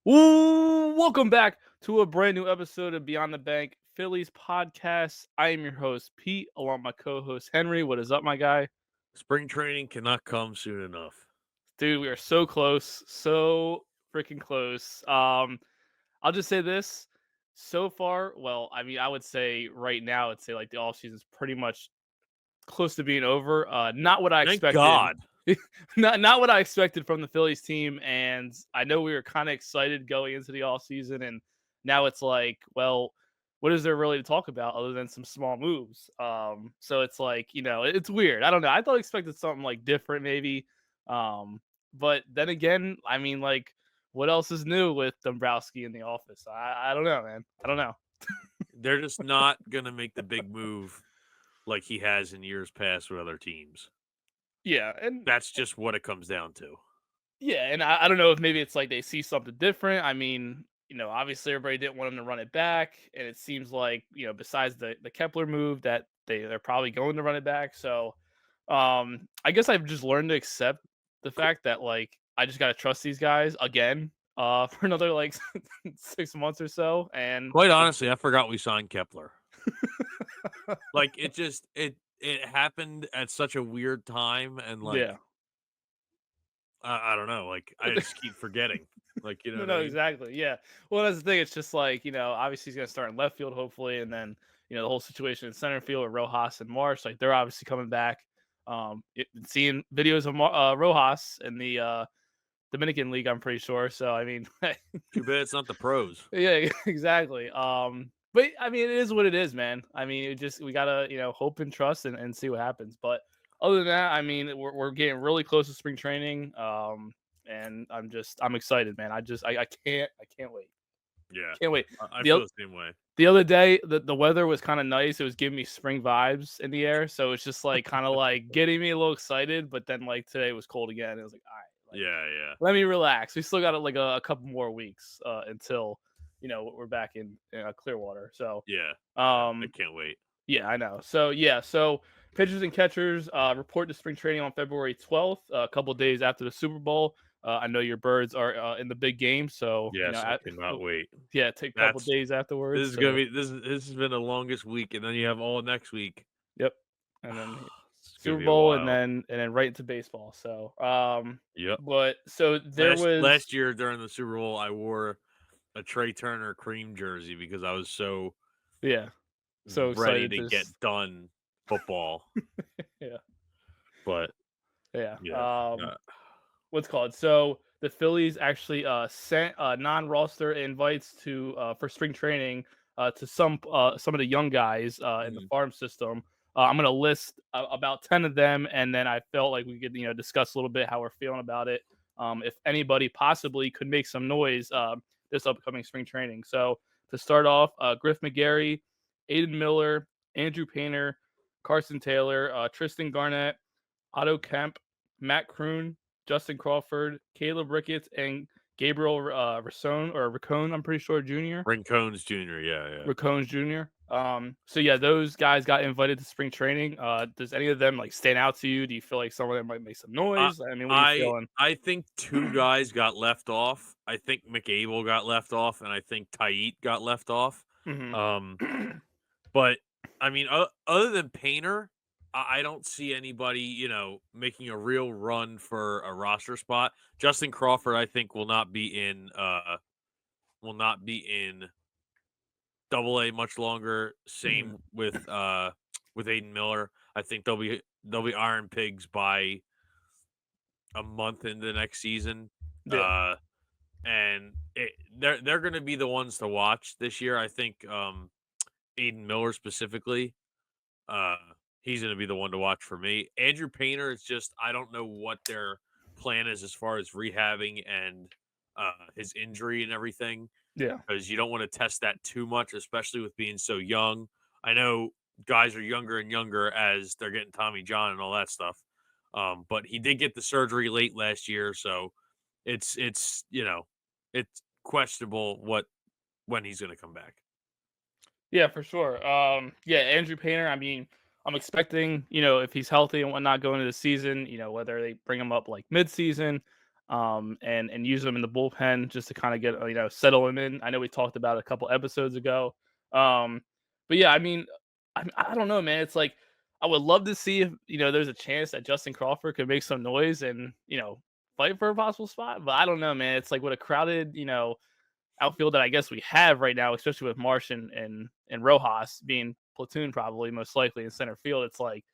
Ooh, welcome back to a brand new episode of Beyond the Bank Phillies podcast. I am your host, Pete, along with my co-host Henry. What is up, my guy? Spring training cannot come soon enough. Dude, we are so close. So freaking close. I'll just say this. So far, well, I mean, I would say right now, I'd say like the off season's pretty much close to being over. Not what I Thank expected. God. Not what I expected from the Phillies team. And I know we were kind of excited going into the off season, and now it's like, well, what is there really to talk about other than some small moves? So it's like, it's weird. I don't know. I thought expected something like different, maybe. But then again, I mean, like, what else is new with Dombrowski in the office? I don't know, man. I don't know. They're just not going to make the big move like he has in years past with other teams. Yeah, and That's just what it comes down to. yeah, and I don't know if maybe it's like they see something different. I mean, obviously everybody didn't want him to run it back, and it seems like, besides the Kepler move that they're probably going to run it back. So, I guess I've just learned to accept the fact that like I just gotta trust these guys again, for another like 6 months or so, and Quite honestly, I forgot we signed Kepler. Like it happened at such a weird time and yeah. I don't know, like I just keep forgetting. Like, you know No, what I no, mean? exactly. Yeah. Well, that's the thing. It's just like, obviously he's going to start in left field, hopefully. And then, the whole situation in center field with Rojas and Marsh, like they're obviously coming back. Seeing videos of Rojas in the Dominican League, I'm pretty sure. So, I mean, Too bad it's not the pros. yeah, exactly. But I mean, it is what it is, man. I mean, we gotta, hope and trust and see what happens. But other than that, I mean, we're getting really close to spring training. And I'm excited, man. I can't wait. Yeah. Can't wait. I The feel oth- the same way. the other day, the weather was kind of nice. It was giving me spring vibes in the air, so it's just like kind of like getting me a little excited. But then like today was cold again. It was like, all right, like Yeah, yeah. let me relax. We still got like a couple more weeks until we're back in Clearwater. So Yeah. Yeah. I um can't wait. yeah, I know. So yeah, so pitchers and catchers report to spring training on February 12th, a couple days after the Super Bowl. I know your birds are in the big game, so Yes, I cannot wait. yeah, take a couple That's days This afterwards. is gonna So be this has been the longest week, and then you have all next week. yep, and then It's gonna Super be a Bowl, and while. then right into baseball. So Yep. but so there Last was year during the Super Bowl, I wore a Trey Turner cream jersey because I was so yeah, so ready excited to to get done football. yeah, But yeah. yeah, uh, What's called. So the Phillies actually sent non-roster invites to for spring training to some of the young guys in the mhm. farm system. I'm gonna list about 10 of them, and then I felt like we could discuss a little bit how we're feeling about it. If anybody possibly could make some noise this upcoming spring training. So to start off, Griff McGarry, Aiden Miller, Andrew Painter, Carson Taylor, Tristan Garnett, Otto Kemp, Matt Kroon, Justin Crawford, Caleb Ricketts, and Gabriel Racone, I'm pretty sure Jr. Rincones Jr. Yeah, yeah. Racones Jr. So yeah, those guys got invited to spring training. Does any of them like stand out to you? Do you feel like some of them might make some I noise? I mean, what are you I feeling? I think two guys got left off. I think McAble got left off, and I think Tait got left off. hmm Um, But, I mean, other than Painter, I don't see anybody, making a real run for a roster spot. Justin Crawford, I think, will not be in Double A much longer. hmm Same with Aiden Miller. I think they'll be Iron Pigs by a month into the next season. Yeah. Uh, and they're going to be the ones to watch this year. I think Aiden Miller specifically. Uh, he's going to be the one to watch for me. Andrew Painter is just I don't know what their plan is as far as rehabbing and his injury and everything Yeah. because you don't want to test that too much, especially with being so young. I know guys are younger and younger as they're getting Tommy John and all that stuff. But he did get the surgery late last year, so it's questionable when he's going to come back. Yeah, for sure. Yeah, Andrew Painter. I mean, I'm expecting, if he's healthy and whatnot going into the season, whether they bring him up like mid-season, and use him in the bullpen just to kind of get settle him in. I know we talked about it a couple episodes ago. Um, but yeah, I mean, I don't know, man. It's like I would love to see if there's a chance that Justin Crawford could make some noise and fight for a possible spot. But I don't know, man. It's like with a crowded outfield that I guess we have right now, especially with Marsh and Rojas being platoon probably most likely in center field. It's like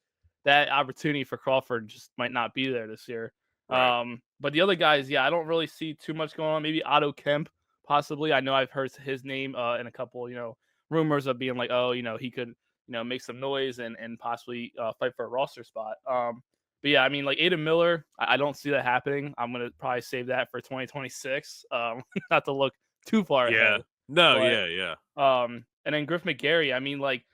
that opportunity for Crawford just might not be there this year. Right. But the other guys, yeah, I don't really see too much going on. Maybe Otto Kemp, possibly. I know I've heard his name in a couple, rumors of being like, oh, he could, make some noise and possibly fight for a roster spot. But yeah, I mean, like Aiden Miller, I don't see that happening. I'm gonna probably save that for 2026. Not to look too far Yeah. ahead, No, but yeah, yeah. and then Griff McGarry. I mean, like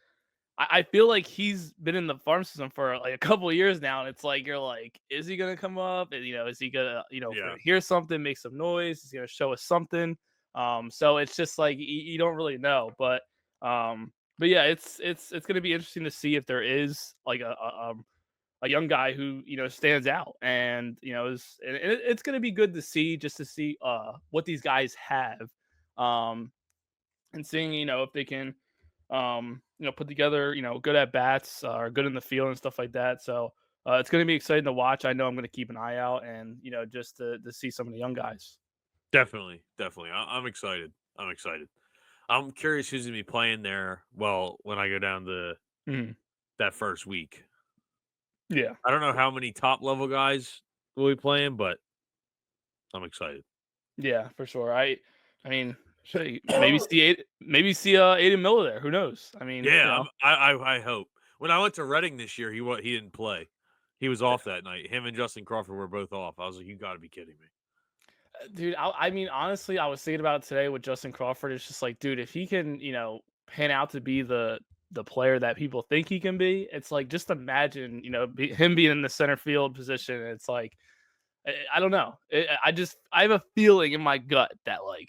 I feel like he's been in the farm system for like a couple of years now, and it's like you're like, is he gonna come up? And is he gonna, if we're Yeah. gonna hear something, make some noise? Is he gonna show us something? So it's just like you don't really know, but yeah, it's gonna be interesting to see if there is like a young guy who stands out, and it's gonna be good to see just to see what these guys have, um, and seeing if they can put together, good at bats or good in the field and stuff like that. So it's going to be exciting to watch. I know I'm going to keep an eye out and, just to see some of the young guys. Definitely, definitely. I'm excited. I'm excited. I'm curious who's gonna be playing there. Well, when I go down to Mhm. that first week, Yeah. I don't know how many top level guys will be playing, but I'm excited. Yeah, for sure. I mean, maybe see Aiden Miller there. Who knows? I mean, Yeah, I hope. When I went to Reading this year, he didn't play. He was off that night. Him and Justin Crawford were both off. I was like, you got to be kidding me. dude, I mean, honestly, I was thinking about it today with Justin Crawford. It's just like, dude, if he can, pan out to be the player that people think he can be, it's like just imagine, him being in the center field position. It's like I don't know. I have a feeling in my gut that like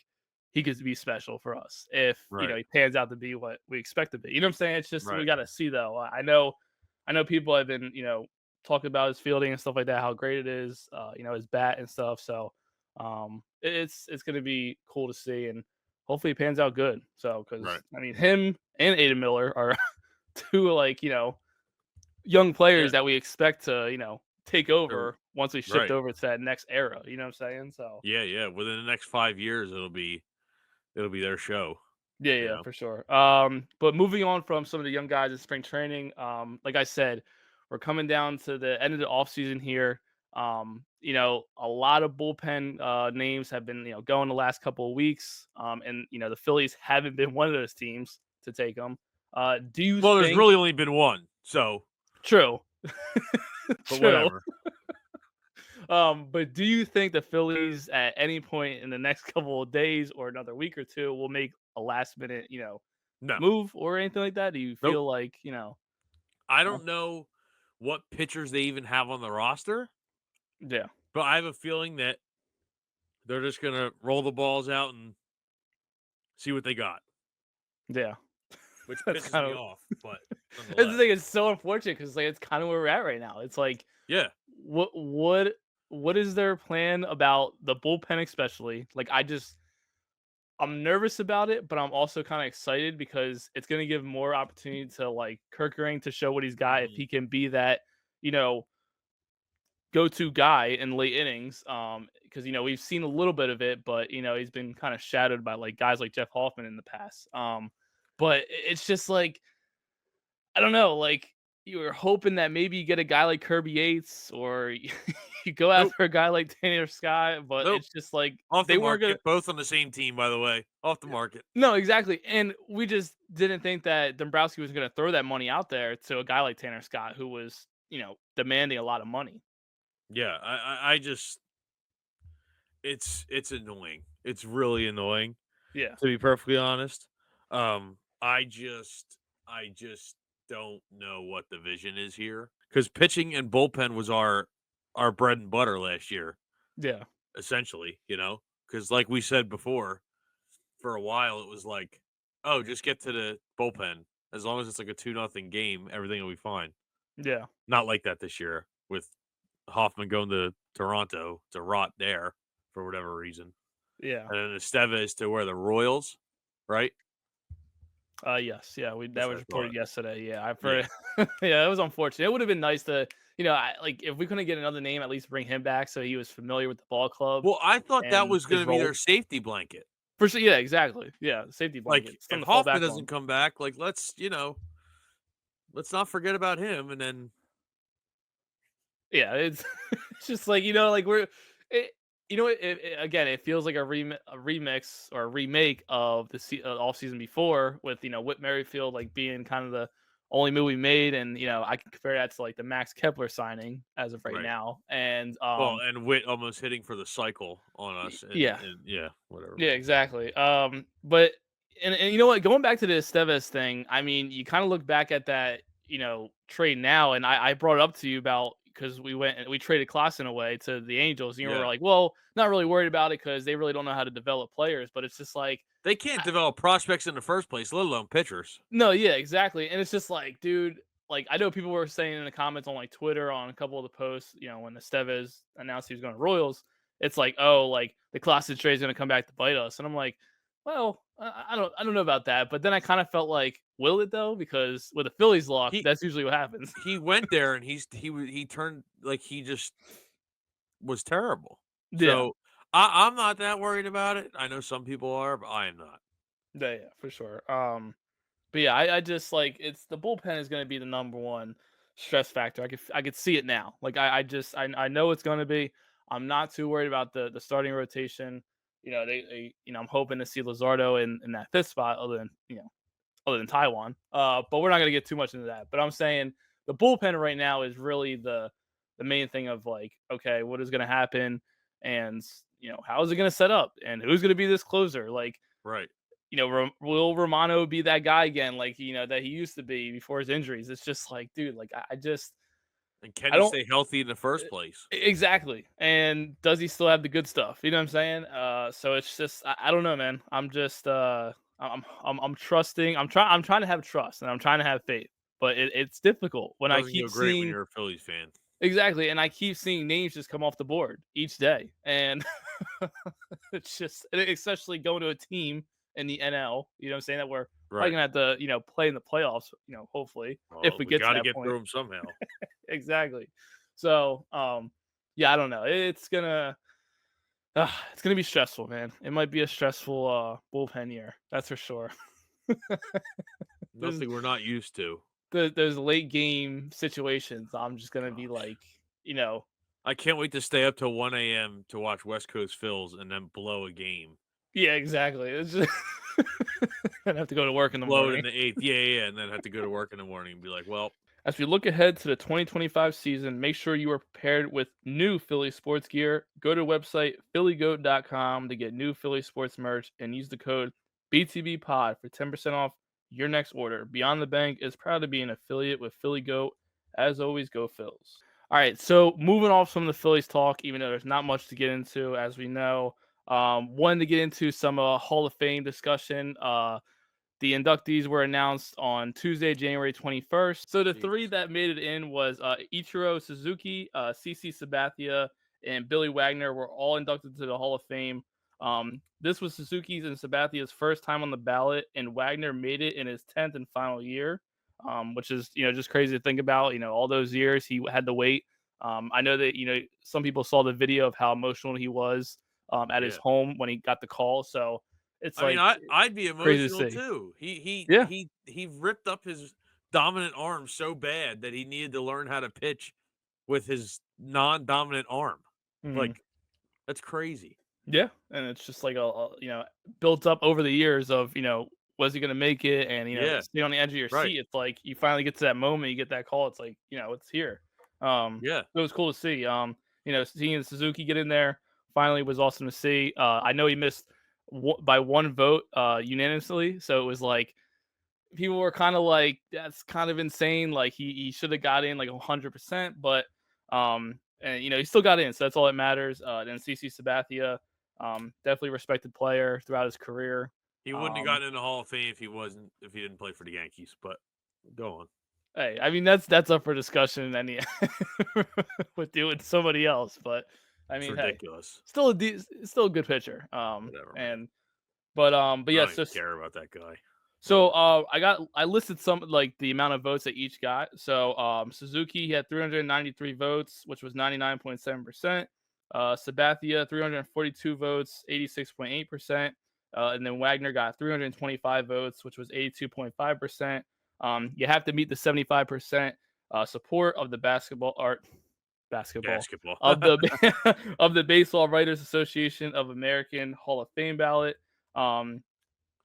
he could be special for us if Right, he pans out to be what we expect to be. You know what I'm saying? It's just we right, got to see though. I know people have been talking about his fielding and stuff like that, how great it is, his bat and stuff. So it's gonna be cool to see and hopefully it pans out good. So because right. I mean him and Aiden Miller are two like young players Yeah, that we expect to, take they're- over once we shift right. over to that next era. You know what I'm saying? So Yeah, yeah. Within the next 5 years, it'll be their show. yeah, You yeah, know. for sure. But moving on from some of the young guys in spring training, like I said, we're coming down to the end of the offseason here. A lot of bullpen names have been, going the last couple of weeks. And the Phillies haven't been one of those teams to take them. Do you Well, there's think really only been one, so true? but True. whatever. But do you think the Phillies at any point in the next couple of days or another week or two will make a last minute, No, move or anything like that? Do you nope. feel like, I no? don't know what pitchers they even have on the roster, Yeah, but I have a feeling that they're just gonna roll the balls out and see what they got, yeah. which That's pisses kind me of off, but that's the nonetheless. thing. It's so unfortunate because like it's kind of where we're at right now. It's like Yeah. what is their plan about the bullpen, especially? Like I'm nervous about it, but I'm also kind of excited because it's going to give more opportunity to like Kirkering to show what he's got if Mhm. he can be that, you know, go-to guy in late innings. Because we've seen a little bit of it, but he's been kind of shadowed by like guys like Jeff Hoffman in the past. But it's just like I don't know, like you were hoping that maybe you get a guy like Kirby Yates or you go Nope. after a guy like Tanner Scott, but Nope. it's just like Off the they weren't gonna. market. Both on the same team, by the way. Off the market. No, exactly, and we just didn't think that Dombrowski was gonna throw that money out there to a guy like Tanner Scott who was demanding a lot of money. Yeah. I just it's annoying. It's really annoying, Yeah, to be perfectly honest. I just don't know what the vision is here. Because pitching and bullpen was our bread and butter last year, yeah, essentially, you know? Because like we said before, for a while it was like, oh, just get to the bullpen. As long as it's like a 2-0 game, everything will be fine. yeah, Not like that this year with Hoffman going to Toronto to rot there. for whatever reason, Yeah. and then Estevez to where the Royals, right? Yes. Yeah. That's That what was I thought. reported yesterday. Yeah. I've Yeah. heard. Yeah. It was unfortunate. It would have been nice to, like if we couldn't get another name, at least bring him back so he was familiar with the ball club Well, I thought that and was his gonna be their role. safety blanket. For sure. Yeah. Exactly. Yeah. Safety Like, blanket. if Something to fall Hoffman back doesn't on. come back, like, let's not forget about him, and then Yeah, it's it's just like, like it, again, it feels like a remix or a remake of the off season before with, Whit Merrifield like being kind of the only move we made. And, I can compare that to like the Max Kepler signing as of right right. now. And, Well, and Witt almost hitting for the cycle on us, yeah, and yeah, whatever, yeah, man. exactly. But and you know what? Going back to the Estevez thing, I mean, you kind of look back at that, trade now, and I brought it up to you about because we went and we traded Klassen away to the Angels, and you were Yeah. like, well, not really worried about it because they really don't know how to develop players. But it's just like, They can't develop prospects in the first place, let alone pitchers. no, yeah, exactly. And it's just like, dude, like I know people were saying in the comments on like Twitter on a couple of the posts, when Estevez announced he was going to Royals, it's like, oh, like the Classic trade is going to come back to bite us. And I'm like, well, I don't know about that. But then I kind of felt like, will it though? Because with the Phillies luck, He that's usually what happens. he went there and he turned like he just was terrible. Yeah, So I'm not that worried about it. I know some people are, but I am not. yeah, for sure. But yeah, I just like it's the bullpen is going to be the number one stress factor. I could see it now. Like I know it's going to be. I'm not too worried about the starting rotation. They I'm hoping to see Lazardo in that fifth spot, other than Taiwan. But we're not going to get too much into that. But I'm saying the bullpen right now is really the main thing of like, okay, what is going to happen, and how is it going to set up, and who's going to be this closer, like Right. will Romano be that guy again, like that he used to be before his injuries? It's just like, dude, like I just And can I he don't stay healthy in the first place? exactly. And does he still have the good stuff? You know what I'm saying? So it's just I don't know, man. I'm just I'm trusting. I'm trying to have trust and I'm trying to have faith, but it's difficult when I Doesn't go keep great when seeing you're a Phillies fan. exactly, and I keep seeing names just come off the board each day, and it's just especially going to a team in the NL. You know what I'm saying, that we're probably Right. gonna have to play in the playoffs. Hopefully if Well, we we get to got to that get point. through them somehow. Exactly. So yeah, I don't know. It's gonna be stressful, man. It might be a stressful bullpen year. That's for sure. There's Nothing we're not used to. there's late game situations. I'm just gonna be Gosh. like, I can't wait to stay up till 1 a.m. to watch West Coast Phils and then blow a game. yeah, exactly. It's just gonna have to go to work in the Blow it in morning. the eighth. Yeah, yeah, yeah, and then have to go to work in the morning and be like, well, As we look ahead to the 2025 season, make sure you are prepared with new Philly sports gear. Go to website phillygoat.com to get new Philly sports merch and use the code BTBPOD for 10% off your next order. Beyond the Bank is proud to be an affiliate with Philly Goat. As always, go Phils. All right, so moving off some of the Phillies talk, even though there's not much to get into, as we know, wanted to get into some Hall of Fame discussion. The inductees were announced on Tuesday, January 21st. So the three jeez. that made it in was Ichiro Suzuki, CC Sabathia, and Billy Wagner were all inducted to the Hall of Fame. This was Suzuki's and Sabathia's first time on the ballot, and Wagner made it in his 10th and final year, which is just crazy to think about. All those years he had to wait. I know that some people saw the video of how emotional he was at his Yeah. home when he got the call. So it's I mean, like I'd be crazy to emotional see. too. He Yeah. he he ripped up his dominant arm so bad that he needed to learn how to pitch with his non-dominant arm. Mhm. Like, that's crazy. Yeah, and it's just like built up over the years of was he gonna make it, and Yeah, stay on the edge of your right. seat. It's like you finally get to that moment, you get that call. It's like it's here. Yeah. It was cool to see. Seeing Suzuki get in there finally was awesome to see. I know he missed by one vote unanimously, so it was like people were kind of like, that's kind of insane. Like he should have got in like 100%, but and he still got in, so that's all that matters. Then CC Sabathia, definitely respected player throughout his career. He wouldn't have Um, gotten in the Hall of Fame if he didn't play for the Yankees, but go on. hey, I mean that's up for discussion any with doing somebody else, but I It's mean, hey, ridiculous. still a good pitcher. Whatever, man. And but I yeah, don't even care about that guy. so Whatever. I listed some like the amount of votes that each got. So Suzuki he had 393 votes, which was 99.7%. Sabathia 342 votes, 86.8%. And then Wagner got 325 votes, which was 82.5%. You have to meet the 75% support of the basketball Basketball. of the of the Baseball Writers Association of American Hall of Fame ballot. Um,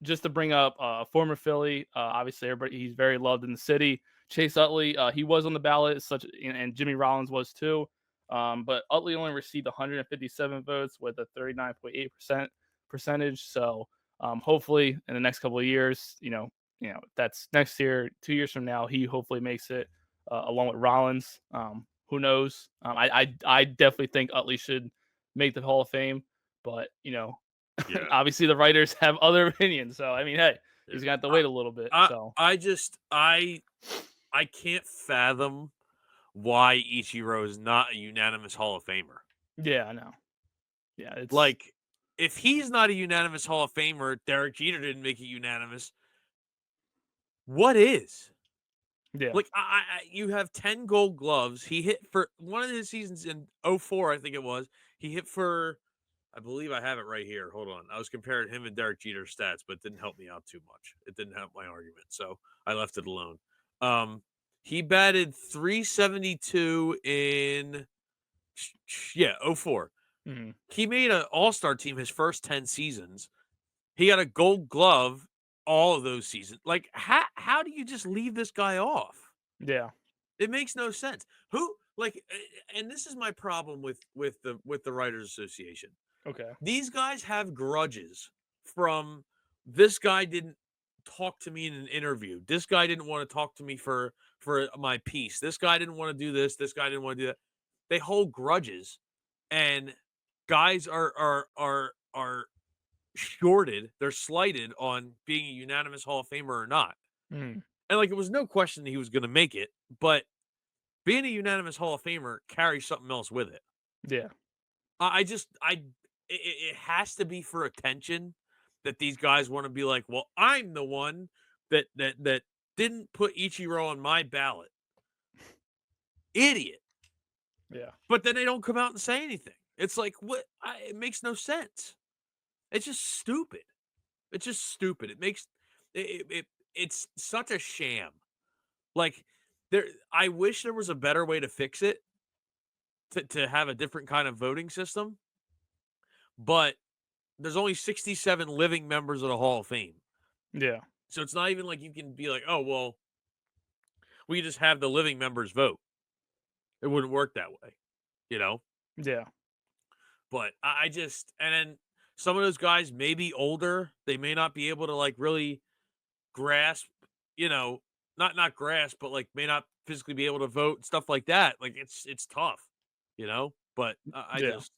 just to bring up former Philly, obviously everybody he's very loved in the city. Chase Utley, he was on the ballot, and Jimmy Rollins was too. But Utley only received 157 votes with a 39.8% percentage. So hopefully in the next couple of years, that's next year, 2 years from now, he hopefully makes it along with Rollins. Who knows? I definitely think Utley should make the Hall of Fame, but Yeah. obviously the writers have other opinions. So I mean, hey, Yeah. he's gonna have to wait a little bit. I So I just I can't fathom why Ichiro is not a unanimous Hall of Famer. yeah, I know. Yeah, it's Like, if he's not a unanimous Hall of Famer, Derek Jeter didn't make it unanimous. What is? yeah. Like, you have 10 Gold Gloves. He hit for one of his seasons in '04, I think it was. He hit for, I believe I have it right here. Hold on. I was comparing him and Derek Jeter's stats, but it didn't help me out too much. It didn't help my argument, so I left it alone. Um, he batted 372 in yeah, '04. Mhm. He made an all-star team his first 10 seasons. He got a Gold Glove all of those seasons. Like, how do you just leave this guy off? Yeah. It makes no sense. Who like, and this is my problem with the Writers Association. Okay. These guys have grudges from this guy didn't talk to me in an interview. This guy didn't want to talk to me for my piece. This guy didn't want to do this. This guy didn't want to do that. They hold grudges, and guys are shorted. They're slighted on being a unanimous Hall of Famer or not. Mhm. And like, it was no question that he was going to make it, but being a unanimous Hall of Famer carries something else with it. Yeah. I just it has to be for attention that these guys want to be like, well, I'm the one that didn't put Ichiro on my ballot. Idiot. Yeah. But then they don't come out and say anything. It's like, what? It makes no sense. It's just stupid. It's just stupid. It makes it's such a sham. Like, there I wish there was a better way to fix it, to have a different kind of voting system, but there's only 67 living members of the Hall of Fame. Yeah. So it's not even like you can be like, "Oh, well, we just have the living members vote." It wouldn't work that way, you know? Yeah. But I just, and then some of those guys may be older. They may not be able to like really grasp, you know, not grasp, but like may not physically be able to vote and stuff like that. Like, it's tough, you know? But I Yeah. just,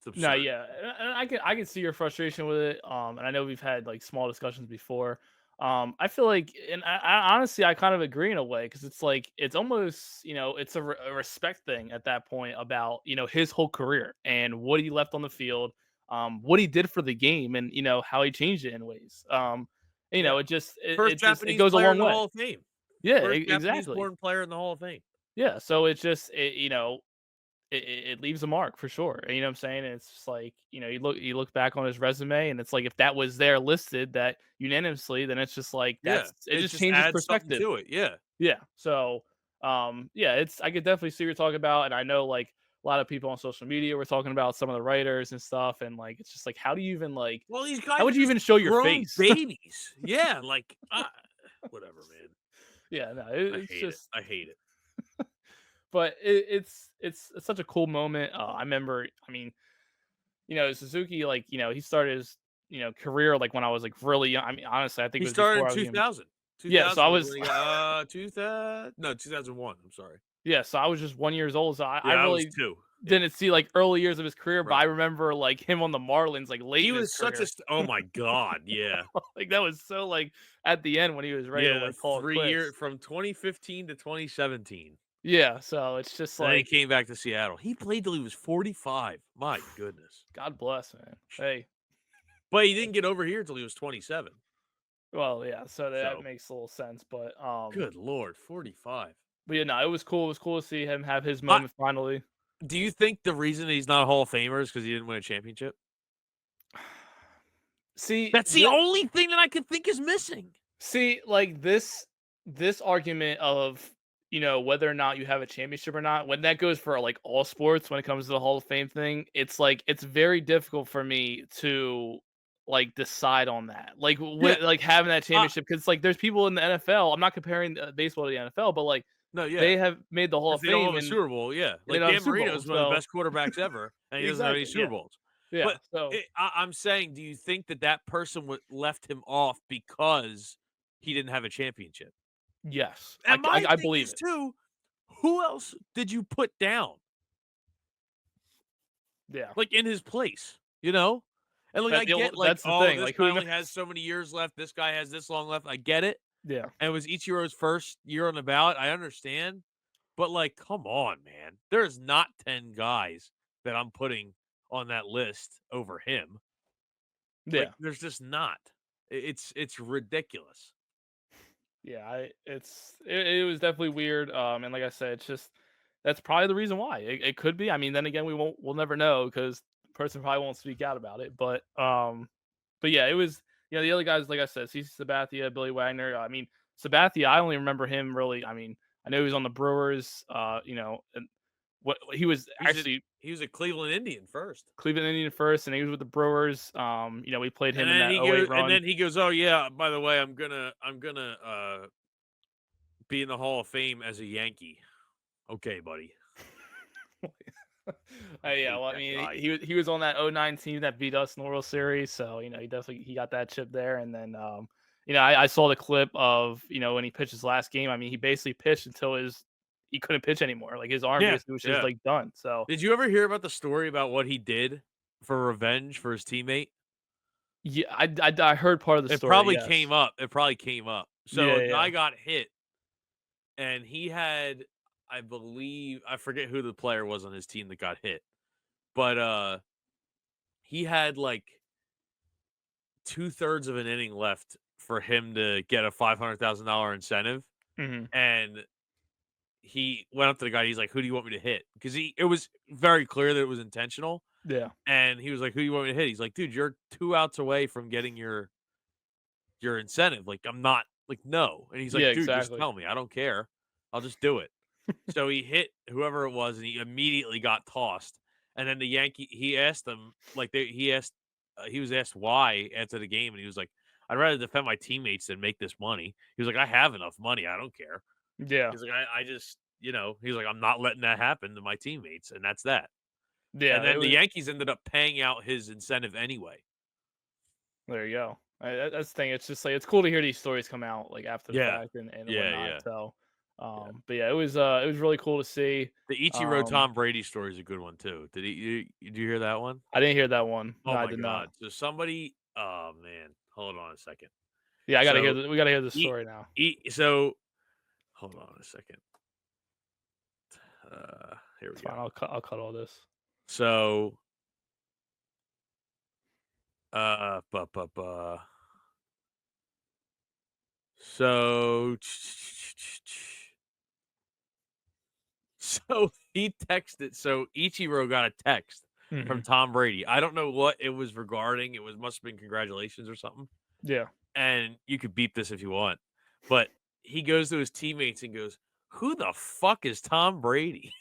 it's No, absurd. yeah, and I can see your frustration with it. And I know we've had like small discussions before. I feel like, and I honestly I kind of agree in a way because it's like it's almost it's a respect thing at that point about his whole career and what he left on the field, what he did for the game, and how he changed it in ways. Yeah. It just First it Japanese goes a player in long the way. Hall of Fame. Yeah, First Japanese exactly. born player in the Hall of Fame. Yeah, so it's just it leaves a mark for sure. You know what I'm saying? And it's just like, you look back on his resume and it's like if that was there listed that unanimously, then it's just like Yeah. it It just just changes adds something perspective. to it. Yeah. Yeah. So yeah, it's I could definitely see what you're talking about. And I know like a lot of people on social media were talking about some of the writers and stuff. And like it's just like how do you even like Well, these how guys are would you just even show your grown face? babies. Yeah, like, whatever, man. Yeah, no, I it's hate it. just I hate it. but it's such a cool moment. I remember, I mean, Suzuki, like, he started his, career like when I was like really young. I mean, honestly, I think He it was started in before I was even 2000. yeah, so 2000 I was was when he got 2000. No, 2001. I'm sorry. yeah, so I was just 1 years old. So I Yeah, I was really 2. Yeah, didn't see like early years of his career, but right. I remember like him on the Marlins like late He in his was such a career. oh my god, yeah. Like that was so like at the end when he was ready to Yeah, the like call it 3 year quits. from 2015 to 2017. Yeah, so it's just And then he like, came back to Seattle. He played till he was 45. My goodness. God bless, man. Hey, But he didn't get over here until he was 27. well, yeah, so that So, makes a little sense, good lord, 45. but yeah, no, it was cool. It was cool to see him have his I moment finally. Do you think the reason he's not a Hall of Famer is because he didn't win a championship? See, That's the only thing that I could think is missing. like this argument of, whether or not you have a championship or not, when that goes for like all sports, when it comes to the Hall of Fame thing, it's like it's very difficult for me to like decide on that. Like Yeah. with like having that Uh, championship, because like there's people in the NFL. I'm not comparing baseball to the NFL, but like no, yeah. they have made the Hall If of they don't Fame have a and Super Bowl, yeah. they Like don't have a Dan Super Marino Bowl. is one of the So best quarterbacks ever, and he doesn't have any exactly, Super yeah, Bowls. yeah. But So I'm saying, do you think that person left him off because he didn't have a championship? yes, And my I thing believe is it. too, who else did you put down Yeah, like in his place? You know, and like I get like, that's the oh, thing. this Like who guy knows? only has so many years left. This guy has this long left. I get it. Yeah, And it was Ichiro's first year on the ballot. I understand. But like, come on, man. There's not 10 guys that I'm putting on that list over him. Like, yeah. there's just not. It's ridiculous. Yeah, it was definitely weird. And like I said, it's just that's probably the reason why. It could be. I mean, then again, we'll never know because the person probably won't speak out about it. But yeah, it was, the other guys, like I said, CC Sabathia, Billy Wagner. I mean, Sabathia, I only remember him really. I mean, I know he was on the Brewers. And what he was He's a actually he was a Cleveland Indian first. Cleveland Indian first, and he was with the Brewers. We played And him in then that he '08 goes and run. then he goes, "Oh yeah, by the way, I'm gonna be in the Hall of Fame as a Yankee." Okay, buddy. I Yeah, hate well, I that mean, guy. he was on that '09 team that beat us in the World Series, so he definitely he got that chip there. And then I saw the clip of when he pitched his last game. I mean, he basically pitched until he couldn't pitch anymore. Like his arm Yeah, basically was just yeah. like done. So Did you ever hear about the story about what he did for revenge for his teammate? yeah, I heard part of the It story. probably came Yes. up. It probably came up. So Yeah, a yeah. guy got hit, and he had, I believe, I forget who the player was on his team that got hit, but he had like 2/3 of an inning left for him to get a $500,000 incentive, Hmm. and he went up to the guy. He's like, "Who do you want me to hit?" Because it was very clear that it was intentional, Yeah. and he was like, "Who do you want me to hit?" He's like, "Dude, you're 2 outs away from getting your incentive. Like, I'm not like, no." And he's like, Yeah. "Dude, just Exactly. tell me. I don't care. I'll just do it." So he hit whoever it was, and he immediately got tossed. And then the Yankee, he asked them, like, he was asked why after the game, and he was like, "I'd rather defend my teammates than make this money." He was like, "I have enough money. I don't care." Yeah. He's like, I just, he's like, "I'm not letting that happen to my teammates," and that's that. And Yeah. It then the was. Yankees ended up paying out his incentive anyway. There you go. That's the thing. It's just like it's cool to hear these stories come out like after the Yeah, fact and yeah, whatnot. yeah, So, yeah. but yeah, it was really cool to see. The Ichiro Um, Tom Brady story is a good one too. Did you hear that one? I didn't hear that one. No, Oh I my did not. god. So somebody, oh man, hold on a second. Yeah, I gotta hear So the we gotta hear the e, story now. so hold on a second. Here we It's go. fine. I'll cut all this. So bu, bu, bu. So so he texted, so Ichiro got a text from Hmm. Tom Brady. I don't know what it was regarding. It must have been congratulations or something. Yeah. And you could beep this if you want. But he goes to his teammates and goes, "Who the fuck is Tom Brady?"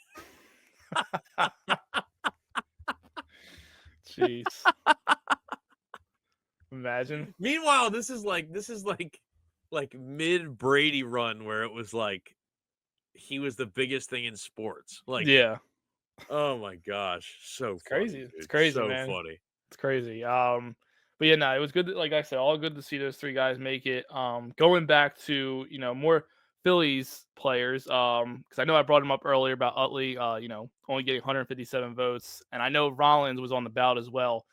Jeez. Imagine. Meanwhile, this is like mid Brady run where it was like he was the biggest thing in sports. Like, Yeah. oh my gosh, so It's funny, crazy. It's dude. crazy, So man. funny. It's crazy. But yeah, no, it was good. Like I said, all good to see those three guys make it. Going back to more Phillies players. Because I know I brought him up earlier about Utley. Only getting 157 votes, and I know Rollins was on the ballot as well.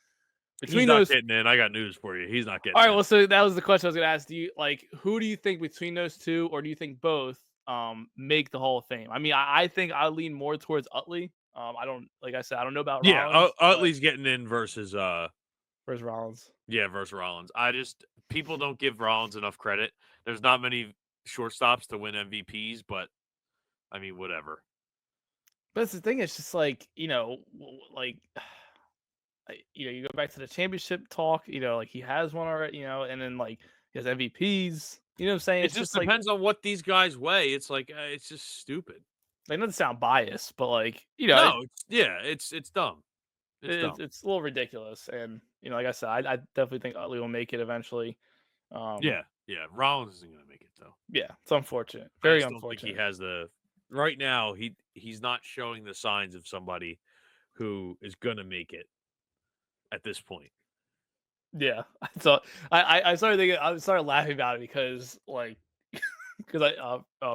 He's Between not those, getting in. I got news for you. He's not all getting right. in. Well, so that was the question I was gonna ask. Do you like who do you think between those two, or do you think both? make the Hall of Fame. I mean, I think I lean more towards Utley. I don't like I said, I don't know about Yeah, Rollins, but Utley's getting in versus where's Rollins? versus Rollins. People don't give Rollins enough credit. There's not many shortstops to win MVPs, but I mean, whatever. But that's the thing. It's just like like you go back to the championship talk. Like he has one already. And then like he has MVPs. You know what I'm saying? It It's just just like depends on what these guys weigh. It's like it's just stupid. not to sound biased, but like No, it's dumb. It's it's dumb. it's a little ridiculous. And like I said, I definitely think Utley will make it eventually. Yeah, yeah. Rollins isn't going to make it though. Yeah, it's unfortunate. I Very just don't think he unfortunate. has the right now. He's not showing the signs of somebody who is going to make it at this point. Yeah. So I started thinking, I started laughing about it because because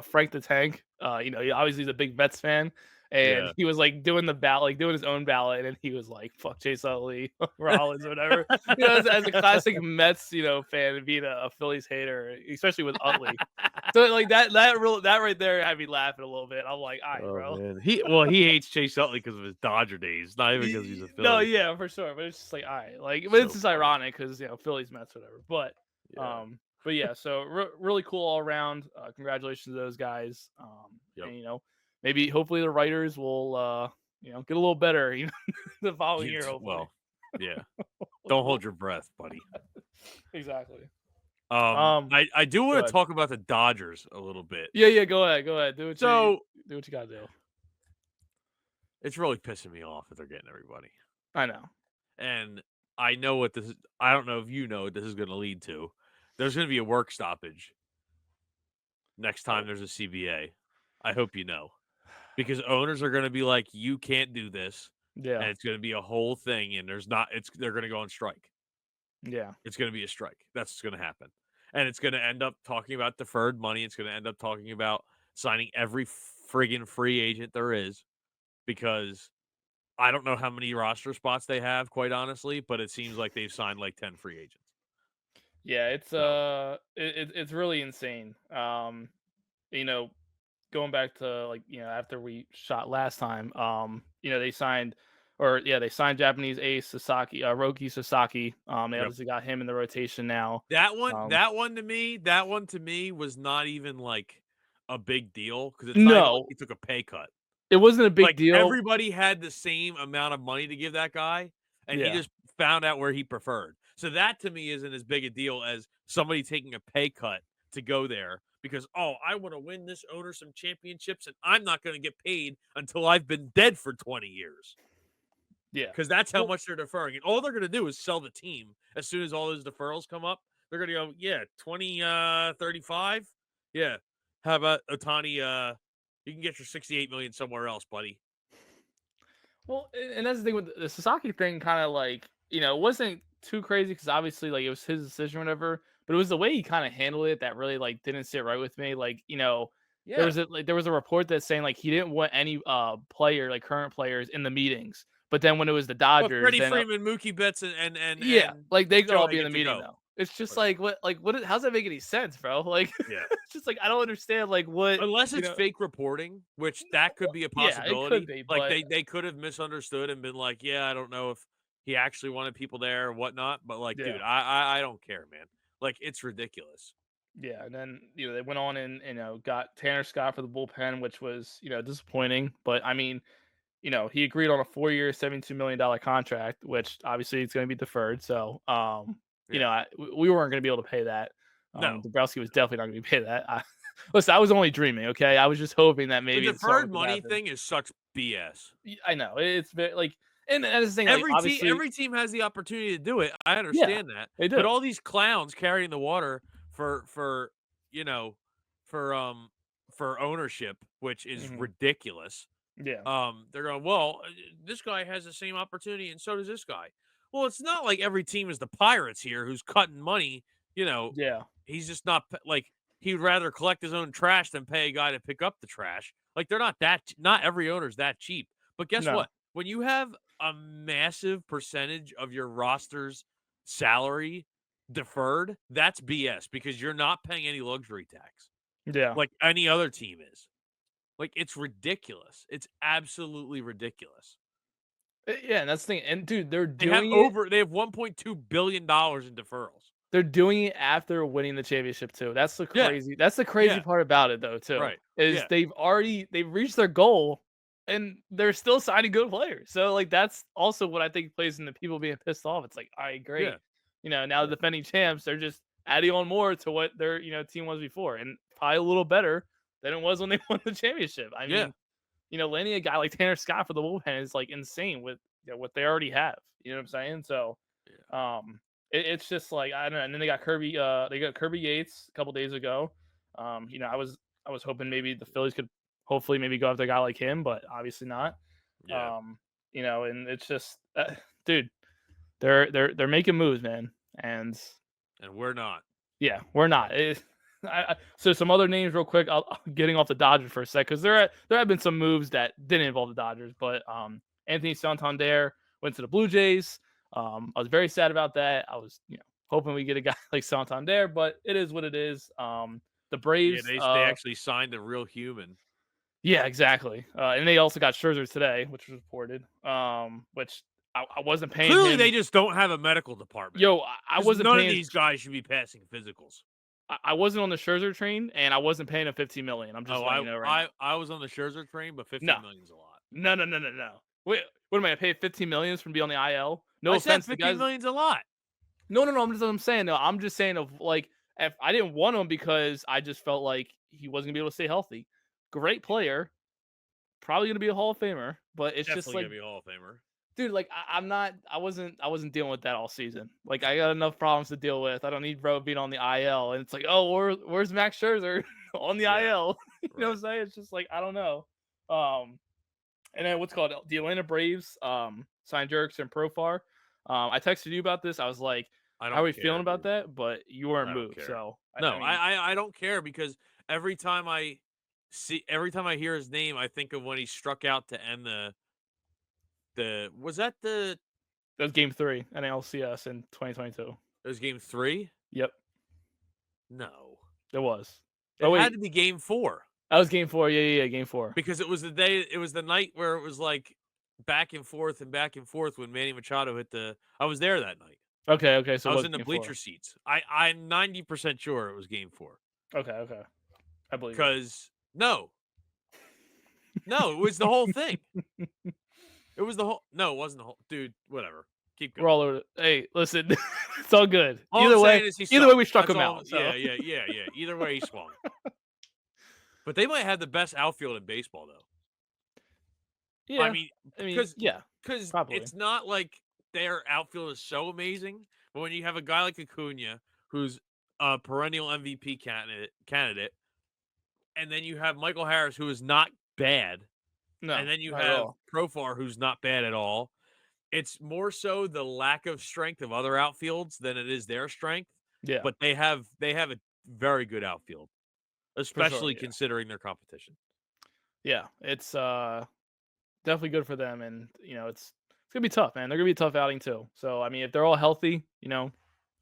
Frank the Tank, he obviously he's a big Mets fan, and Yeah. he was like doing the ballot, like doing his own ballot, and he was like, "Fuck Chase Utley, Rollins, or whatever." As a classic Mets, fan and being a Phillies hater, especially with Utley. So like that right there had me laughing a little bit. I'm like, "All right, Oh bro." man, he hates Chase Utley because of his Dodger days, not even because he's a No, Philly. yeah, for sure. But it's just like, all right, but it's So just funny. ironic because Phillies, Mets, whatever. Yeah. But yeah, so really cool all around. Congratulations to those guys. Yep. And maybe hopefully the writers will get a little better. The following year, hopefully. Well, yeah. Don't hold your breath, buddy. Exactly. I do Go want to ahead. talk about the Dodgers a little bit. Yeah. Go ahead. Do what So you gotta do. it's really pissing me off that they're getting everybody. I know. And I know what this is. I don't know if you know what this is going to lead to. There's going to be a work stoppage next time Oh, there's a CBA. I hope you know. Because owners are going to be like, you can't do this. yeah. And it's going to be a whole thing. And they're going to go on strike. Yeah. It's going to be a strike. That's what's going to happen. And it's going to end up talking about deferred money. It's going to end up talking about signing every friggin' free agent there is because I don't know how many roster spots they have, quite honestly, but it seems like they've signed like 10 free agents. Yeah. It's So, it's really insane. You know, Going back to after we shot last time, they signed Japanese ace Sasaki, Roki Sasaki. They yep. obviously got him in the rotation now. Um, That one to me was not even like a big deal because it's not even like no, he took a pay cut. it wasn't a big Like deal. everybody had the same amount of money to give that guy, and he Yeah, just found out where he preferred. So that to me isn't as big a deal as somebody taking a pay cut to go there because I want to win this owner some championships, and I'm not going to get paid until I've been dead for 20 years. yeah. Because that's how Well, much they're deferring. And all they're going to do is sell the team as soon as all those deferrals come up. They're going to go, yeah, 35. Yeah. How about Otani? You can get your 68 million somewhere else, buddy. and that's the thing with the Sasaki thing. Kind of it wasn't too crazy because obviously it was his decision, or whatever. But it was the way he kind of handled it that really didn't sit right with me. Yeah. There was a report that's saying he didn't want any current players in the meetings. But then when it was the But Dodgers, Freddie then Freeman, Mookie Betts, and yeah, they could all Shohei be in the get to meeting go. though. It's just Whatever. how's that make any sense, bro? Yeah. It's just I don't understand what Unless it's fake reporting, which that could be a yeah, it could possibility. be, Like but they could have misunderstood and been like, yeah, I don't know if he actually wanted people there or whatnot. But like, yeah. dude, I don't care, man. Like it's ridiculous. Yeah, and then they went on and got Tanner Scott for the bullpen, which was disappointing. But I mean, he agreed on a 4-year, $72 million contract, which obviously it's going to be deferred. So, Yeah. we weren't going to be able to pay that. No. Dombrowski was definitely not going to pay that. Listen, I was only dreaming. Okay, I was just hoping that The maybe the something deferred could money happen. thing is such BS. I know it's very and that's the thing. Obviously, Every team has the opportunity to do it. I yeah, understand that. they But do. all these clowns carrying the water for you know, for um for ownership, which is Hmm. ridiculous. Yeah, They're going, well, this guy has the same opportunity, and so does this guy. Well, it's not like every team is the Pirates here who's cutting money. You know, yeah, he's just not like he'd rather collect his own trash than pay a guy to pick up the trash. Like they're not not every owner's that cheap. But guess no, what? When you have a massive percentage of your roster's salary deferred, that's BS because you're not paying any luxury tax. Yeah. like any other team is. Like, it's ridiculous. It's absolutely ridiculous. Yeah, and that's the thing. And dude, they're They have doing it. over they have $1.2 billion in deferrals. They're doing it after winning the championship too. Yeah, That's the crazy yeah, part about it though too. right. Is Yeah, they've reached their goal and they're still signing good players. So like that's also what I think plays into people being pissed off. It's like, all right, yeah, great. Now yeah, the defending champs, they're just adding on more to what their, team was before and probably a little better than it was when they won the championship. I yeah, mean, landing a guy like Tanner Scott for the bullpen is like insane with what they already have. You know what I'm saying? So yeah, it's just like I don't know. And then they got Kirby Yates a couple days ago. I was hoping maybe the Phillies could hopefully maybe go after a guy like him, but obviously not. yeah, And it's just, dude, they're making moves, man, and and we're not. yeah, we're not. So some other names real quick. Getting off the Dodgers for a sec because there have been some moves that didn't involve the Dodgers, but Anthony Santander went to the Blue Jays. I was very sad about that. I was hoping we get a guy like Santander, but it is what it is. The Yeah, Braves, they actually signed a real human. yeah, exactly, and they also got Scherzer today, which was reported. Which I wasn't paying Clearly, they him. just don't have a medical department Yo, I because wasn't none of paying. these guys should be passing physicals. I wasn't on the Scherzer train, and I wasn't paying him 15 million. I'm just Oh, letting you know right now. I was on the Scherzer train, but No, 15 million is a lot. no, no, no, no, no. Wait, what am I gonna pay 15 million from be on the IL? No I said offense, the 15 guys. million is a lot. No, no, no. I'm saying. No, I'm just saying of like if I didn't want him because I just felt like he wasn't gonna be able to stay healthy. Great player, probably gonna be a Hall of Famer, but it's just Definitely like, gonna be a Hall of Famer. dude, like I'm not. I wasn't dealing with that all season. Like I got enough problems to deal with. I don't need bro being on the IL, and it's like, oh, where's Max Scherzer on the Yeah, IL? You know what right. I'm saying? It's just like I don't know. Um, And then what's called the Atlanta Braves signed Jurickson Profar. I texted you about this. I was like, I "How are don't we feeling care, about dude. that?" But you weren't I don't moved, care. so I No, mean, I don't care because every time I hear his name, I think of when he struck out to end the was that the that was Game 3 NLCS in 2022. it was game 3? Yep, No. it was. It Oh had wait, to be game 4 that was Game 4. Yeah, yeah, yeah, Game 4. because it was the night where it was like back and forth when Manny Machado hit the I was there that night. Okay, okay, so I it was was in the Game bleacher 4. seats. I'm 90% sure it was game 4. Okay, okay, I believe it. Cuz no. No, it was the whole thing. It was the whole No, it wasn't the whole dude, whatever. Keep We're going. all over. Hey, listen, it's all good. All I'm saying is he Either way, sucked. we struck That's him all. out. So Yeah, yeah, yeah, yeah. Either way, he swung. But they might have the best outfield in baseball, though. I yeah, mean, I mean, because yeah, because probably. it's not like their outfield is so amazing, but when you have a guy like Acuna, who's a perennial MVP candidate, and then you have Michael Harris, who is not bad, and No, then you not at have all. Profar, who's not bad at all. It's more so the lack of strength of other outfields than it is their strength, Yeah, but they have a very good outfield, for sure. especially Yeah, considering their competition. yeah. It's definitely good for them, and it's gonna be tough, man. They're gonna be a tough outing too. So I mean, if they're all healthy, all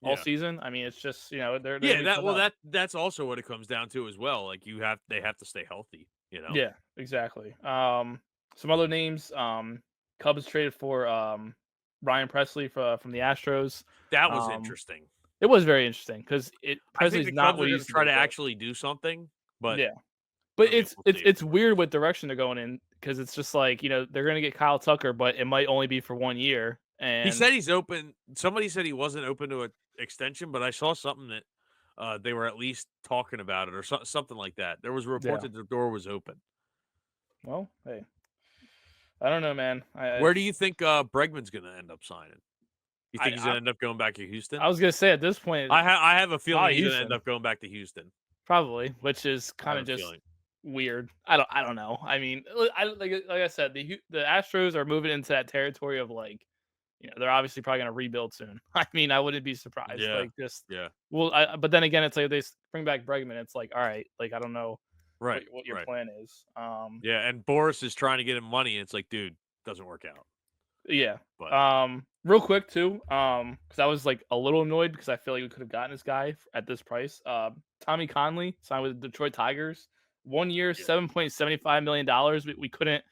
Yeah. season, I mean, it's just they're gonna Yeah, be a tough outing. that's also what it comes down to as well. Like they have to stay healthy, you know? Yeah, exactly. Some other names. Cubs traded for Ryan Presley from the Astros. That was Um, interesting. it was very interesting because it I think Presley's the not Cubs what are he gonna used to try be, to but actually do something, but yeah. But I mean, it's we'll it's see, of it's course. weird what direction they're going in because it's just like they're gonna get Kyle Tucker, but it might only be for 1 year, He and said he's open. Somebody said he wasn't open to an extension, but I saw something that they were at least talking about it or something like that. There was a report yeah. that the door was open. Well, hey, I don't know, man. Where do you think Bregman's going to end up signing? You think he's going I to end up going back to I Houston? was gonna say at this point, I have a feeling probably he's going to end Houston, up going back to Houston. probably, which is I kind have of a just feeling. weird. I don't know. I mean, like I said, the Astros are moving into that territory of like, they're obviously probably gonna rebuild soon. I mean, I wouldn't be surprised. Yeah, Like just yeah, well, but then again, it's like they bring back Bregman. It's like, all right, like I don't know right, what your right. plan is. Yeah, and Boris is trying to get him money. And it's like, dude, doesn't work out. Yeah. But Real quick too, because I was like a little annoyed because I feel like we could have gotten this guy at this price. Tommy Conley signed with the Detroit Tigers, 1 year, yeah. $7.75 million. We couldn't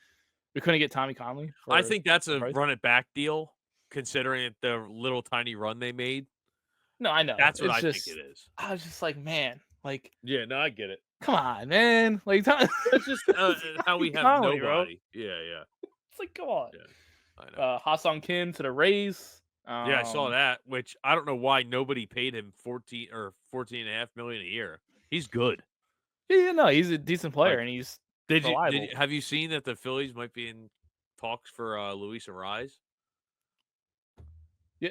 get Tommy Conley I for think that's the a price. run it back deal, considering the little tiny run they made. No, I know. That's what It's I think it just is. I was just like, man, like, Yeah, no, I get it. come on, man, like, It's just how Tommy we have Conley, bro. nobody. Yeah, yeah, It's like, come on. yeah. I know. Ha-Sung Kim to the Rays. Yeah, I saw that, which I don't know why nobody paid him 14.5 million a year. He's good. Yeah, no, he's a decent player Like, and he's did reliable. have you seen that the Phillies might be in talks for Luis Arise? Yeah,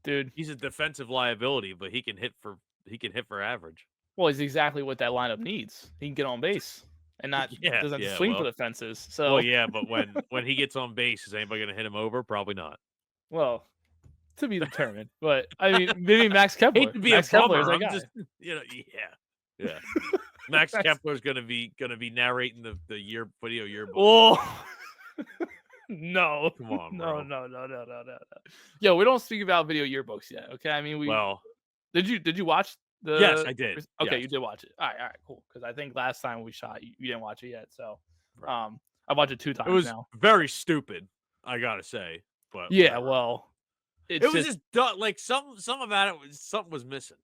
dude. He's a defensive liability, but he can hit for average. Well, he's exactly what that lineup needs. He can get on base and not Yeah, doesn't have to yeah. swing for Well, the fences. well, So, yeah, but when he gets on base, is anybody going to hit him over? Probably not. well, to be determined. But I mean, maybe Max Hate Kepler. to be a Max Kepler is bummer. that I'm guy. just, yeah, yeah. Max Max, Kepler's gonna be narrating the video yearbook. oh no, Come on, no, bro. no, no, no, no, no, no. Yo, we don't speak about video yearbooks yet. Okay, I mean, we Well, did you watch yes, the? I did. Okay, you Yes, did watch it. All right, cool. Because I think last time we shot, you didn't watch it yet. So, right. I watched it two It times was now. very stupid, I gotta say, but Yeah, whatever. well, It it's was just just like some about it was something was missing.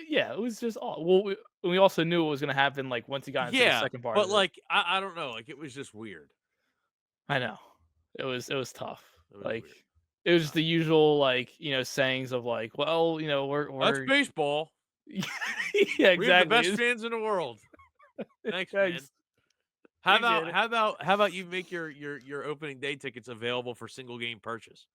yeah, it was just all. Well, we also knew what was gonna happen. Like once he got into the Yeah, second part but of it. like I don't know, like it was just weird. I know. It was tough. It was Like weird. it was just the usual like, sayings of like, well, That's we're baseball. yeah, We have the exactly. best fans in the world. Thanks, man. Thanks. Appreciate it. How about you make your opening day tickets available for single game purchase?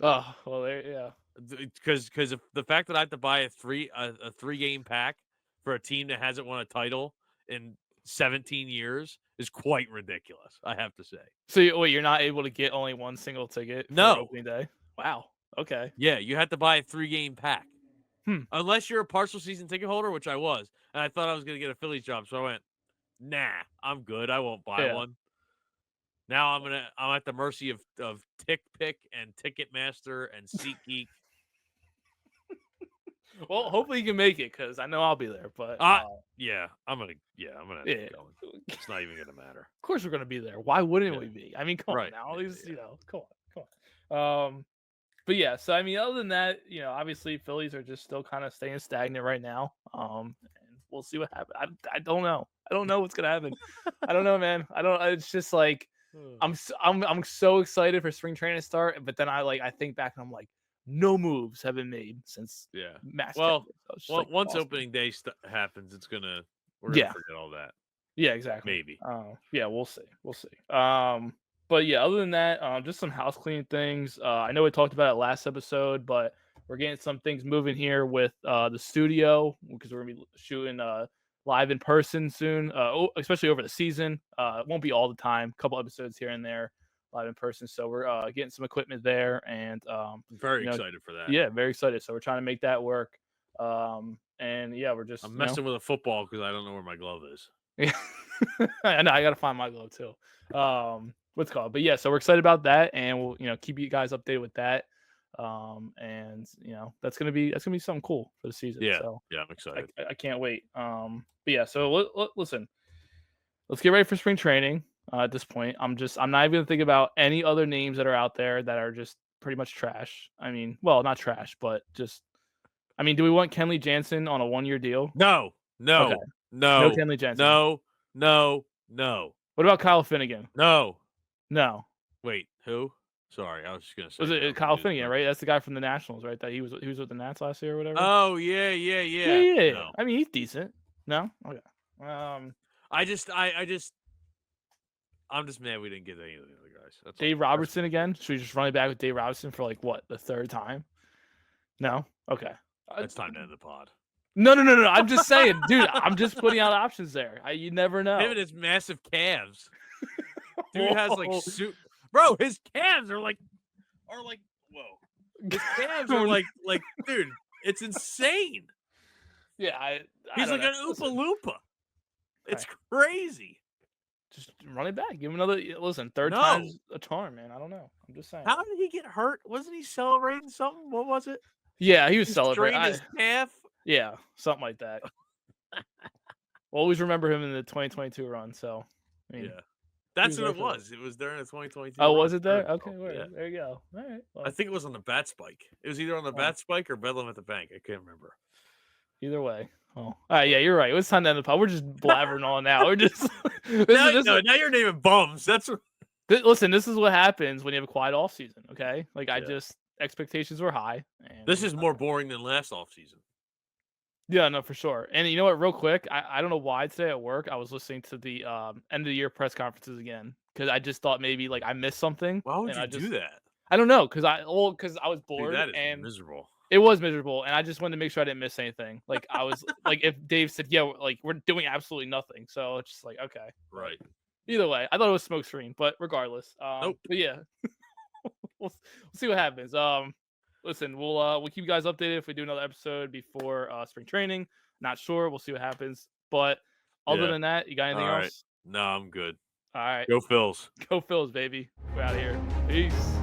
Oh, well there yeah. Because the fact that I have to buy a 3 game pack for a team that hasn't won a title in 17 years is quite ridiculous, I have to say. So wait, you're not able to get only one single ticket for No. opening day? Wow. Okay. Yeah, you have to buy a 3 game pack. Hmm. Unless you're a partial season ticket holder, which I was, and I thought I was going to get a Phillies job, so I went, nah, I'm good. I won't buy Yeah. one. Now I'm at the mercy of TickPick and Ticketmaster and SeatGeek. Well, hopefully you can make it because I know I'll be there. But Yeah, I'm gonna yeah, keep going. It's not even gonna matter. of course we're gonna be there. Why wouldn't Yeah. we be? I mean, come Right. on now. Yeah, These, yeah. come on. But yeah. So I mean, other than that, obviously Phillies are just still kind of staying stagnant right now. And we'll see what happens. I don't know. I don't know what's gonna happen. I don't know, man. I don't. It's just like I'm so excited for spring training to start, but then I think back and I'm like, no moves have been made since Yeah. Max Well, Kepler. So it's just well, like once awesome. opening day happens, we're gonna Yeah. forget all that. Yeah, exactly. Maybe. Yeah, we'll see. We'll see. But yeah, other than that, just some house cleaning things. I know we talked about it last episode, but we're getting some things moving here with the studio because we're gonna be shooting live in person soon. Especially over the season. It won't be all the time. A couple episodes here and there, live in person. So we're getting some equipment there, and Very excited for that. yeah, very excited. So we're trying to make that work. And yeah, we're just I'm messing with a football because I don't know where my glove is. yeah, I know. I gotta find my glove too. What's it called? But yeah, so we're excited about that, and we'll keep you guys updated with that. And that's gonna be something cool for the season. Yeah, So yeah, I'm excited. I can't wait. But yeah, so listen, let's get ready for spring training. At this point, I'm not even gonna think about any other names that are out there that are just pretty much trash. I mean, well, not trash, but just. I mean, do we want Kenley Jansen on a 1-year deal? No, Okay. no, No no, Kenley Jansen. no, no, no, What about Kyle Finnegan? no. No. Wait, who? Sorry, I was just gonna say. Was it no, Kyle because, Finnegan, right? That's the guy from the Nationals, right? That he was with the Nats last year or whatever. Oh yeah, yeah, Yeah, yeah. yeah, yeah. No, I mean, he's decent. No, okay. I just, I'm just mad we didn't get any of the other guys. That's all. Dave Robertson again. Should we just run it back with Dave Robertson for like what, the third time? No, okay. It's time to end the pod. No. I'm just saying, dude. I'm just putting out options there. You never know. Him and his massive calves. Dude has like bro. His calves are like, whoa. His calves are like, dude. It's insane. Yeah, He's like know. an Oompa Loompa. It's Right. crazy. Just run it back. Give him another. Listen, third No. time's a charm, man. I don't know. I'm just saying. How did he get hurt? Wasn't he celebrating something? What was it? Yeah, he was He celebrating. strained his calf? Yeah, something like that. We'll always remember him in the 2022 run. So, I mean, Yeah. he That's was what there it for that. was. It was during the 2022 Oh, run. was it Sure there? as Okay, hell. Yeah. there you go. All right. I Well, think it was on the bat spike. It was either on the oh, bat spike or Bedlam at the Bank. I can't remember. either way. Oh, all right. Yeah, you're right. It was time to end the pod. We're just blabbering on now. We're just this Now is this no, is now you're naming bums. That's what listen. This is what happens when you have a quiet off season. Okay, like I Yeah. just expectations were high, and This is more boring than last offseason. yeah, no, for sure. And you know what? Real quick, I don't know why today at work I was listening to the end of the year press conferences again because I just thought maybe like I missed something, Why would and you do that? I don't know because I was Dude, bored that is and miserable. it was miserable, and I just wanted to make sure I didn't miss anything. Like I was like if Dave said, "Yeah, like we're doing absolutely nothing," so it's just like okay, Right. either way, I thought it was smoke screen, but regardless, Nope. but yeah, we'll see what happens. Listen, we'll keep you guys updated if we do another episode before spring training. Not sure. We'll see what happens. But other Yeah. than that, you got anything All right. else? No, I'm good. All right, Go Phils. go Phils, baby. We're out of here. Peace.